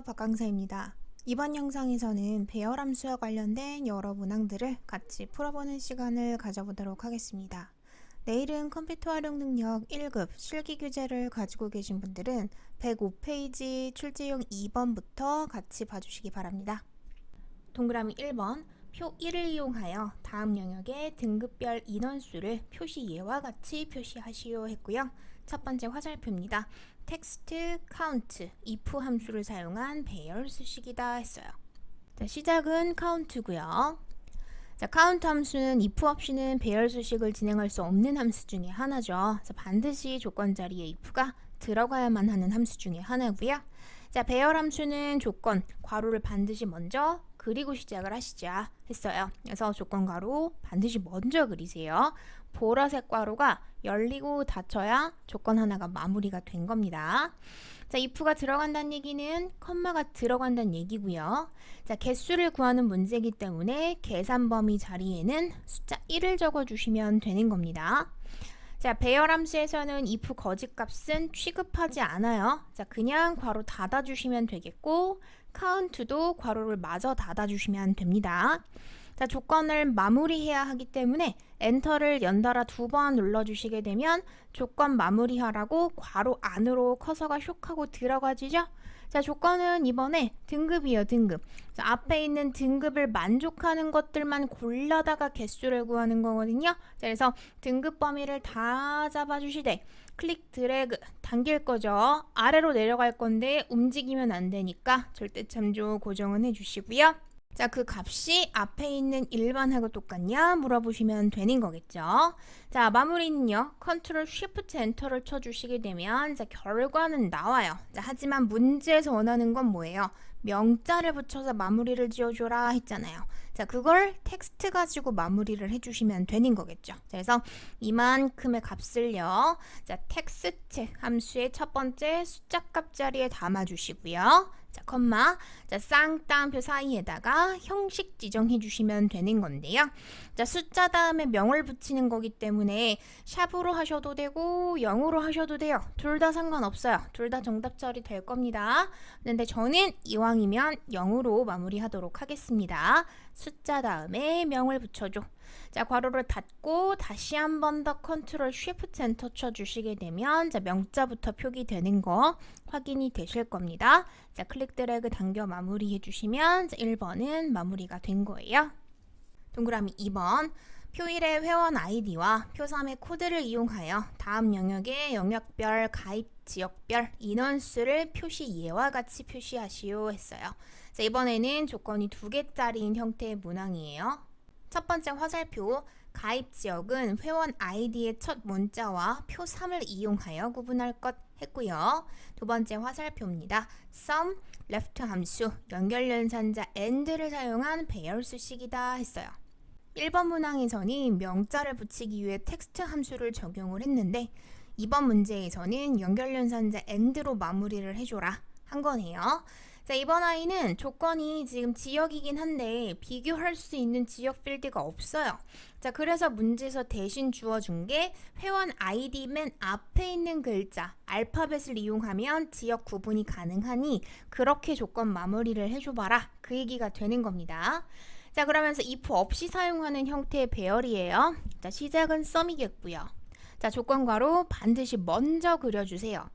박강사입니다. 이번 영상에서는 배열함수와 관련된 여러 문항들을 같이 풀어보는 시간을 가져보도록 하겠습니다. 내일은 컴퓨터 활용 능력 1급 실기 교재를 가지고 계신 분들은 105페이지 출제용 2번부터 같이 봐주시기 바랍니다. 동그라미 1번 표 1을 이용하여 다음 영역의 등급별 인원수를 표시예와 같이 표시하시오 했고요. 첫 번째 화살표입니다. 텍스트 카운트 if 함수를 사용한 배열 수식이다 했어요. 자, 시작은 카운트고요. 자, 카운트 함수는 if 없이는 배열 수식을 진행할 수 없는 함수 중에 하나죠. 그래서 반드시 조건 자리에 if가 들어가야만 하는 함수 중에 하나고요. 자, 배열 함수는 조건 괄호를 반드시 먼저 그리고 시작을 하시자 했어요. 그래서 조건 괄호 반드시 먼저 그리세요. 보라색 괄호가 열리고 닫혀야 조건 하나가 마무리가 된 겁니다. 자, if가 들어간다는 얘기는 컴마가 들어간다는 얘기고요. 자, 개수를 구하는 문제이기 때문에 계산 범위 자리에는 숫자 1을 적어주시면 되는 겁니다. 자, 배열 함수에서는 if 거짓값은 취급하지 않아요. 자, 그냥 괄호 닫아주시면 되겠고 카운트도 괄호를 마저 닫아주시면 됩니다. 자, 조건을 마무리해야 하기 때문에 엔터를 연달아 2번 눌러주시게 되면 조건 마무리하라고 괄호 안으로 커서가 슉 하고 들어가지죠. 자, 조건은 이번에 등급이에요. 등급. 자, 앞에 있는 등급을 만족하는 것들만 골라다가 개수를 구하는 거거든요. 자, 그래서 등급 범위를 다 잡아주시되 클릭 드래그 당길 거죠. 아래로 내려갈 건데 움직이면 안 되니까 절대 참조 고정은 해주시고요. 자, 그 값이 앞에 있는 일반하고 똑같냐 물어보시면 되는 거겠죠. 자, 마무리는요. 컨트롤 쉬프트 엔터를 쳐주시게 되면 자, 결과는 나와요. 자, 하지만 문제에서 원하는 건 뭐예요? 명자를 붙여서 마무리를 지어줘라 했잖아요. 자, 그걸 텍스트 가지고 마무리를 해주시면 되는 거겠죠. 자, 그래서 이만큼의 값을요. 자, 텍스트 함수의 첫 번째 숫자 값 자리에 담아주시고요. 자, 컴마. 자, 쌍따옴표 사이에다가 형식 지정해 주시면 되는 건데요. 자, 숫자 다음에 명을 붙이는 거기 때문에 샵으로 하셔도 되고 0으로 하셔도 돼요. 둘 다 상관없어요. 둘 다 정답 처리될 겁니다. 근데 저는 이왕이면 0으로 마무리하도록 하겠습니다. 숫자 다음에 명을 붙여줘. 자, 괄호를 닫고 다시 한 번 더 컨트롤 쉬프트 엔터 쳐주시게 되면 자, 명자부터 표기되는 거 확인이 되실 겁니다. 자, 클릭 드래그 당겨 마무리해 주시면 자, 1번은 마무리가 된 거예요. 동그라미 2번 표 1의 회원 아이디와 표 3의 코드를 이용하여 다음 영역의 영역별, 가입 지역별 인원수를 표시예와 같이 표시하시오 했어요. 자, 이번에는 조건이 2개짜리인 형태의 문항이에요. 첫 번째 화살표 가입 지역은 회원 아이디의 첫 문자와 표 3을 이용하여 구분할 것 했고요. 두 번째 화살표입니다. sum, left 함수, 연결 연산자 and를 사용한 배열 수식이다 했어요. 1번 문항에서는 명자를 붙이기 위해 텍스트 함수를 적용을 했는데 2번 문제에서는 연결 연산자 and로 마무리를 해줘라 한 거네요. 자, 이번 아이는 조건이 지금 지역이긴 한데 비교할 수 있는 지역 필드가 없어요. 자, 그래서 문제에서 대신 주어준 게 회원 아이디 맨 앞에 있는 글자 알파벳을 이용하면 지역 구분이 가능하니 그렇게 조건 마무리를 해줘봐라 그 얘기가 되는 겁니다. 자, 그러면서 if 없이 사용하는 형태의 배열이에요. 자, 시작은 sum이겠고요. 자, 조건 괄호 반드시 먼저 그려주세요.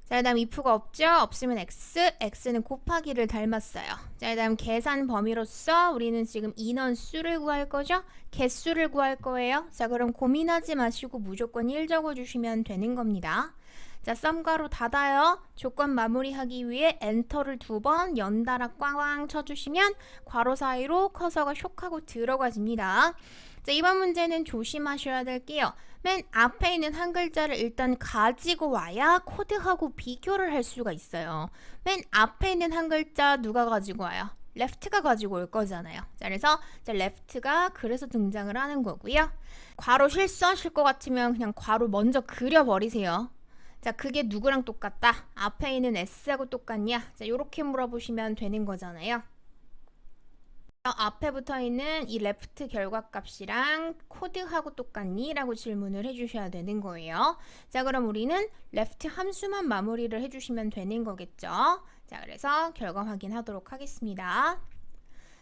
자, 그 다음 if가 없죠? 없으면 x, x는 곱하기를 닮았어요. 자, 그 다음 계산 범위로서 우리는 지금 인원수를 구할 거죠? 개수를 구할 거예요. 자, 그럼 고민하지 마시고 무조건 1 적어주시면 되는 겁니다. 자, 썸 괄호 닫아요. 조건 마무리하기 위해 엔터를 2번 연달아 꽝꽝 쳐주시면 괄호 사이로 커서가 슉 하고 들어가집니다. 자, 이번 문제는 조심하셔야 될게요. 맨 앞에 있는 한 글자를 일단 가지고 와야 코드하고 비교를 할 수가 있어요. 맨 앞에 있는 한 글자 누가 가지고 와요? left가 가지고 올 거잖아요. 자, 그래서 left가 그래서 등장을 하는 거고요. 괄호 실수하실 것 같으면 그냥 괄호 먼저 그려버리세요. 자, 그게 누구랑 똑같다? 앞에 있는 s하고 똑같냐? 자, 요렇게 물어보시면 되는 거잖아요. 앞에 붙어 있는 이 레프트 결과값이랑 코드하고 똑같니? 라고 질문을 해주셔야 되는 거예요. 자, 그럼 우리는 레프트 함수만 마무리를 해주시면 되는 거겠죠. 자, 그래서 결과 확인하도록 하겠습니다.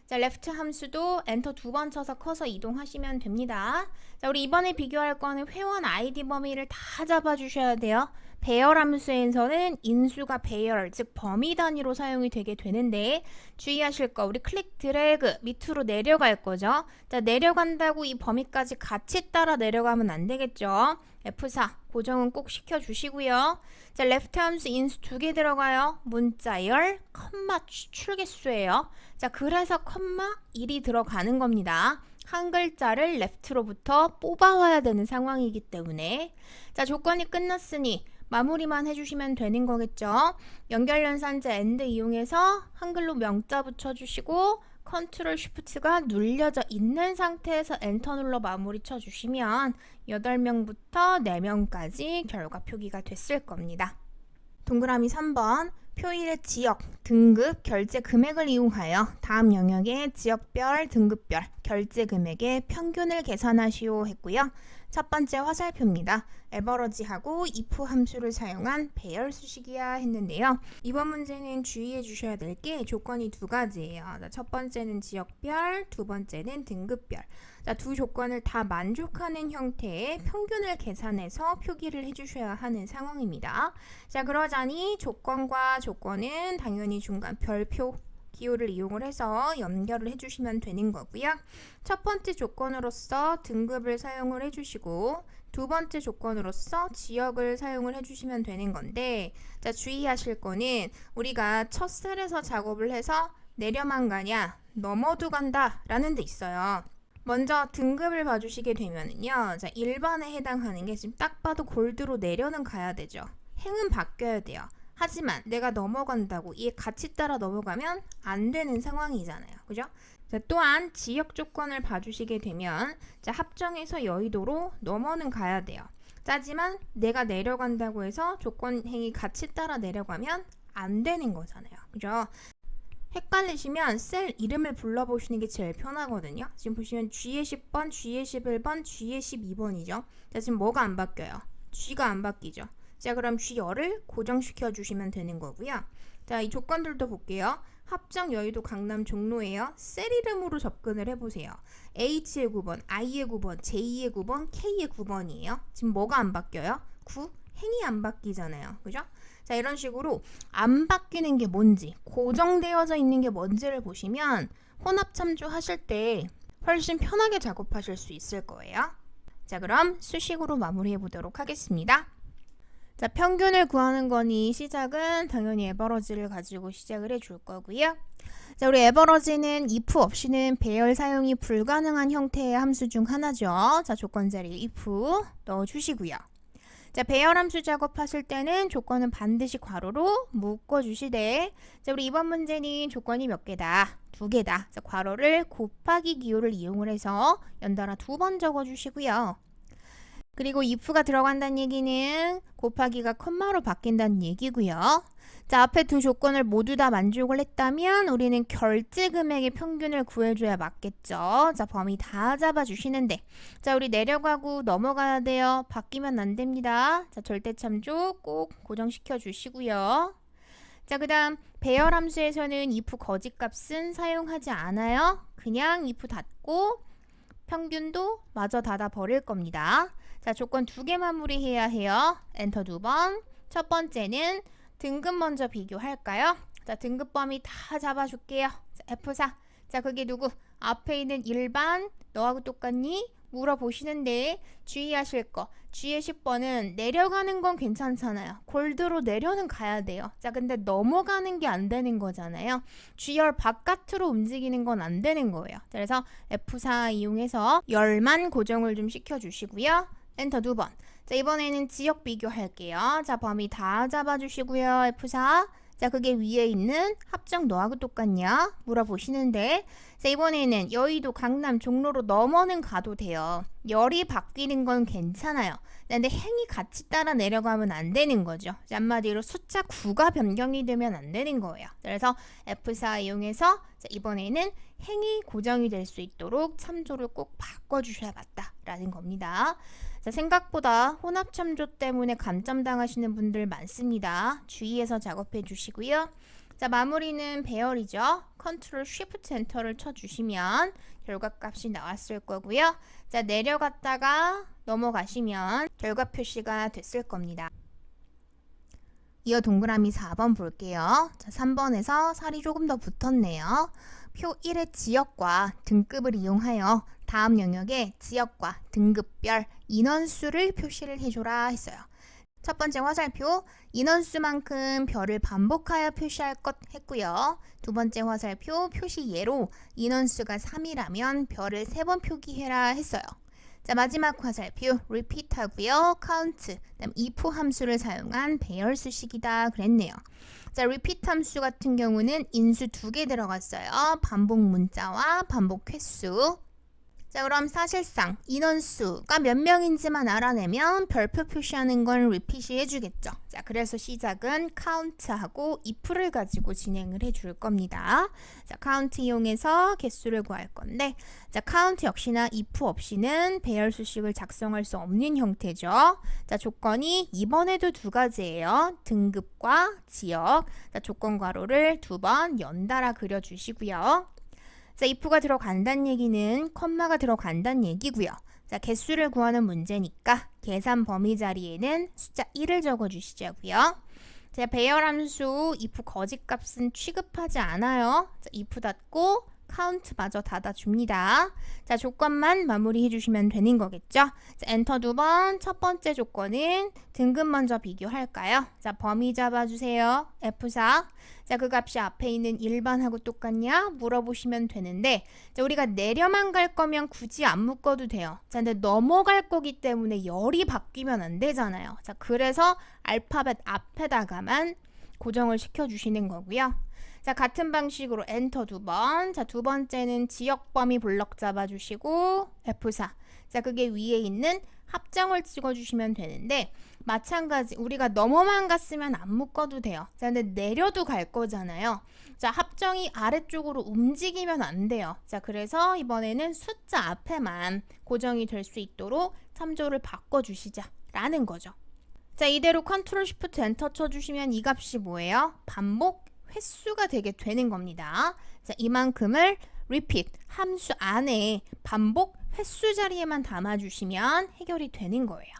자, 레프트 함수도 엔터 2번 쳐서 커서 이동하시면 됩니다. 자, 우리 이번에 비교할 거는 회원 아이디 범위를 다 잡아주셔야 돼요. 배열 함수에서는 인수가 배열, 즉 범위 단위로 사용이 되게 되는데 주의하실 거, 우리 클릭 드래그 밑으로 내려갈 거죠. 자, 내려간다고 이 범위까지 같이 따라 내려가면 안 되겠죠. F4 고정은 꼭 시켜주시고요. 자, 레프트 함수 인수 2개 들어가요. 문자열, 컴마 추출개수예요. 자, 그래서 컴마 1이 들어가는 겁니다. 한 글자를 레프트로부터 뽑아와야 되는 상황이기 때문에. 자, 조건이 끝났으니 마무리만 해주시면 되는 거겠죠. 연결연산자 AND 이용해서 한글로 명자 붙여주시고 컨트롤 쉬프트가 눌려져 있는 상태에서 엔터 눌러 마무리 쳐주시면 8명부터 4명까지 결과 표기가 됐을 겁니다. 동그라미 3번 표일의 지역, 등급, 결제 금액을 이용하여 다음 영역의 지역별, 등급별, 결제 금액의 평균을 계산하시오 했고요. 첫 번째 화살표입니다. 에버러지하고 if 함수를 사용한 배열 수식이야 했는데요. 이번 문제는 주의해 주셔야 될 게 조건이 두 가지예요. 첫 번째는 지역별, 두 번째는 등급별. 자, 두 조건을 다 만족하는 형태의 평균을 계산해서 표기를 해주셔야 하는 상황입니다. 자, 그러자니 조건과 조건은 당연히 중간 별표 기호를 이용을 해서 연결을 해주시면 되는 거고요. 첫 번째 조건으로서 등급을 사용을 해주시고 두 번째 조건으로서 지역을 사용을 해주시면 되는 건데, 자, 주의하실 거는 우리가 첫 셀에서 작업을 해서 내려만 가냐 넘어도 간다 라는 데 있어요. 먼저 등급을 봐주시게 되면은요, 자, 일반에 해당하는 게 지금 딱 봐도 골드로 내려는 가야 되죠. 행은 바뀌어야 돼요. 하지만 내가 넘어간다고 이에 같이 따라 넘어가면 안 되는 상황이잖아요. 그죠? 자, 또한 지역 조건을 봐주시게 되면 자, 합정에서 여의도로 넘어는 가야 돼요. 하지만 내가 내려간다고 해서 조건 행이 같이 따라 내려가면 안 되는 거잖아요. 그죠? 헷갈리시면 셀 이름을 불러보시는 게 제일 편하거든요. 지금 보시면 G의 10번, G의 11번, G의 12번이죠. 자, 지금 뭐가 안 바뀌어요? G가 안 바뀌죠. 자, 그럼 G열을 고정시켜 주시면 되는 거고요. 자, 이 조건들도 볼게요. 합정 여의도 강남 종로예요. 셀 이름으로 접근을 해보세요. H의 9번, I의 9번, J의 9번, K의 9번이에요. 지금 뭐가 안 바뀌어요? 9, 행이 안 바뀌잖아요. 그죠? 자, 이런 식으로 안 바뀌는 게 뭔지, 고정되어져 있는 게 뭔지를 보시면 혼합 참조하실 때 훨씬 편하게 작업하실 수 있을 거예요. 자, 그럼 수식으로 마무리해 보도록 하겠습니다. 자, 평균을 구하는 거니 시작은 당연히 에버러지를 가지고 시작을 해줄 거고요. 자, 우리 에버러지는 if 없이는 배열 사용이 불가능한 형태의 함수 중 하나죠. 자, 조건 자리에 if 넣어주시고요. 자, 배열 함수 작업하실 때는 조건은 반드시 괄호로 묶어주시되, 자, 우리 이번 문제는 조건이 몇 개다? 2개다. 자, 괄호를 곱하기 기호를 이용을 해서 연달아 2번 적어주시고요. 그리고 if가 들어간다는 얘기는 곱하기가 컴마로 바뀐다는 얘기고요. 자, 앞에 두 조건을 모두 다 만족을 했다면 우리는 결제 금액의 평균을 구해줘야 맞겠죠. 자, 범위 다 잡아주시는데, 자, 우리 내려가고 넘어가야 돼요. 바뀌면 안 됩니다. 자, 절대 참조 꼭 고정시켜 주시고요. 자, 그 다음 배열 함수에서는 if 거짓값은 사용하지 않아요. 그냥 if 닫고 평균도 마저 닫아 버릴 겁니다. 자, 조건 2개 마무리해야 해요. 엔터 2번. 첫 번째는 등급 먼저 비교할까요? 자, 등급 범위 다 잡아줄게요. 자, F4. 자, 그게 누구? 앞에 있는 일반 너하고 똑같니? 물어보시는데 주의하실 거. G의 10번은 내려가는 건 괜찮잖아요. 골드로 내려는 가야 돼요. 자, 근데 넘어가는 게 안 되는 거잖아요. G열 바깥으로 움직이는 건 안 되는 거예요. 자, 그래서 F4 이용해서 열만 고정을 좀 시켜주시고요. 엔터 2번. 자, 이번에는 지역 비교할게요. 자, 범위 다 잡아주시고요. F4. 자, 그게 위에 있는 합정 너하고 똑같냐? 물어보시는데, 자, 이번에는 여의도 강남 종로로 넘어는 가도 돼요. 열이 바뀌는 건 괜찮아요. 근데 행이 같이 따라 내려가면 안 되는 거죠. 자, 한마디로 숫자 9가 변경이 되면 안 되는 거예요. 그래서 F4 이용해서 자, 이번에는 행이 고정이 될 수 있도록 참조를 꼭 바꿔주셔야 맞다라는 겁니다. 자, 생각보다 혼합 참조 때문에 감점 당하시는 분들 많습니다. 주의해서 작업해 주시고요. 자, 마무리는 배열이죠. 컨트롤 쉬프트 엔터를 쳐주시면 결과값이 나왔을 거고요. 자, 내려갔다가 넘어가시면 결과 표시가 됐을 겁니다. 이어 동그라미 4번 볼게요. 자, 3번에서 살이 조금 더 붙었네요. 표 1의 지역과 등급을 이용하여 다음 영역에 지역과 등급별 인원수를 표시를 해줘라 했어요. 첫 번째 화살표, 인원수만큼 별을 반복하여 표시할 것 했고요. 두 번째 화살표, 표시 예로 인원수가 3이라면 별을 3번 표기해라 했어요. 자, 마지막 화살표, repeat 하고요. count, 그다음 if 함수를 사용한 배열수식이다 그랬네요. 자, repeat 함수 같은 경우는 인수 2개 들어갔어요. 반복 문자와 반복 횟수. 자, 그럼 사실상 인원수가 몇 명인지만 알아내면 별표 표시하는 건 repeat이 해주겠죠. 자, 그래서 시작은 count하고 if를 가지고 진행을 해줄 겁니다. 자, count 이용해서 개수를 구할 건데, 자, count 역시나 if 없이는 배열 수식을 작성할 수 없는 형태죠. 자, 조건이 이번에도 두 가지예요. 등급과 지역. 자, 조건 괄호를 2번 연달아 그려주시고요. 자, if가 들어간다는 얘기는 컴마가 들어간다는 얘기고요. 자, 개수를 구하는 문제니까 계산 범위 자리에는 숫자 1을 적어주시자고요. 자, 배열함수 if 거짓값은 취급하지 않아요. 자, if 닫고 count 마저 닫아줍니다. 자, 조건만 마무리해 주시면 되는 거겠죠. 자, 엔터 2번. 첫 번째 조건은 등급 먼저 비교할까요? 자, 범위 잡아주세요. F4. 자, 그 값이 앞에 있는 1번하고 똑같냐? 물어보시면 되는데, 자, 우리가 내려만 갈 거면 굳이 안 묶어도 돼요. 자, 근데 넘어갈 거기 때문에 열이 바뀌면 안 되잖아요. 자, 그래서 알파벳 앞에다가만 고정을 시켜주시는 거고요. 자, 같은 방식으로 엔터 2번. 자, 두 번째는 지역 범위 블럭 잡아주시고 F4. 자, 그게 위에 있는 합정을 찍어주시면 되는데, 마찬가지 우리가 넘어만 갔으면 안 묶어도 돼요. 자, 근데 내려도 갈 거잖아요. 자, 합정이 아래쪽으로 움직이면 안 돼요. 자, 그래서 이번에는 숫자 앞에만 고정이 될 수 있도록 참조를 바꿔주시자라는 거죠. 자, 이대로 컨트롤 쉬프트 엔터 쳐주시면 이 값이 뭐예요? 반복 횟수가 되게 되는 겁니다. 자, 이만큼을 repeat 함수 안에 반복 횟수 자리에만 담아주시면 해결이 되는 거예요.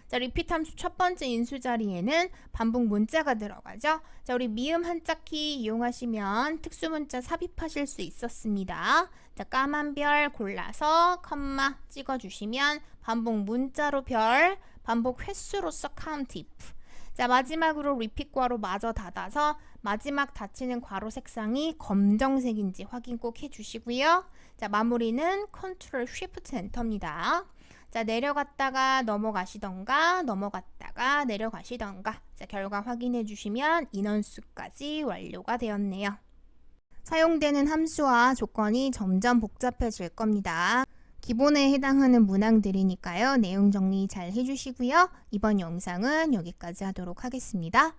자, repeat 함수 첫 번째 인수 자리에는 반복 문자가 들어가죠. 자, 우리 미음 한자키 이용하시면 특수 문자 삽입하실 수 있었습니다. 자, 까만 별 골라서 컴마 찍어주시면 반복 문자로 별, 반복 횟수로서 count if. 자, 마지막으로 repeat 괄호 마저 닫아서 마지막 닫히는 괄호 색상이 검정색인지 확인 꼭 해주시고요. 자, 마무리는 컨트롤 쉬프트 엔터입니다. 자, 내려갔다가 넘어가시던가 넘어갔다가 내려가시던가. 자, 결과 확인해 주시면 인원수까지 완료가 되었네요. 사용되는 함수와 조건이 점점 복잡해질 겁니다. 기본에 해당하는 문항들이니까요. 내용 정리 잘 해주시고요. 이번 영상은 여기까지 하도록 하겠습니다.